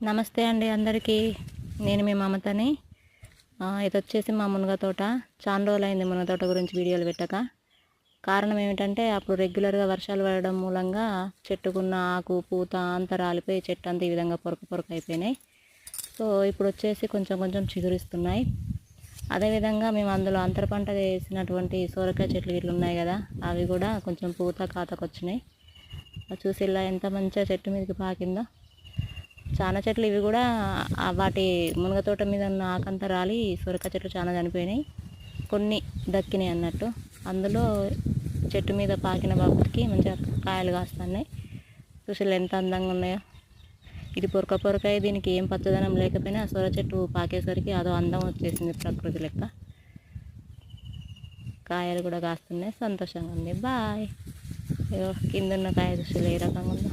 నమస్తే అండి అందరికీ. నేను మీ మమతని. ఇది వచ్చేసి మా మునగ తోట. చాలా రోజులైంది మునగ తోట గురించి వీడియోలు పెట్టక. కారణం ఏమిటంటే అప్పుడు రెగ్యులర్గా వర్షాలు పడడం మూలంగా చెట్టుకున్న ఆకు పూత అంతా రాలిపోయి చెట్టు అంతా ఈ విధంగా పొరక అయిపోయినాయి. సో ఇప్పుడు వచ్చేసి కొంచెం కొంచెం చిగురిస్తున్నాయి. అదేవిధంగా మేము అందులో అంతర పంట వేసినటువంటి సోరకాయ చెట్లు ఇట్లా ఉన్నాయి కదా, అవి కూడా కొంచెం పూత కాతకు వచ్చినాయి. చూసి ఇలా ఎంత మంచిగా చెట్టు మీదకి పాకిందో. చాలా చెట్లు ఇవి కూడా వాటి మునగ తోట మీద ఉన్న ఆకంతా రాలి సొరకాయ చెట్లు చాలా చనిపోయినాయి, కొన్ని దక్కినాయి అన్నట్టు. అందులో చెట్టు మీద పాకిన బాబుకి మంచిగా కాయలు కాస్తున్నాయి. చూసి ఎంత అందంగా ఉన్నాయో. ఇది పొరకాయ, దీనికి ఏం పచ్చదనం లేకపోయినా సొర చెట్టు పాకేసరికి అదో అందం వచ్చేసింది ప్రకృతి లెక్క. కాయలు కూడా కాస్తున్నాయి, సంతోషంగా ఉంది. బాయ్. కింద ఉన్న కాయ చూసి ఏ రకంగా ఉందో.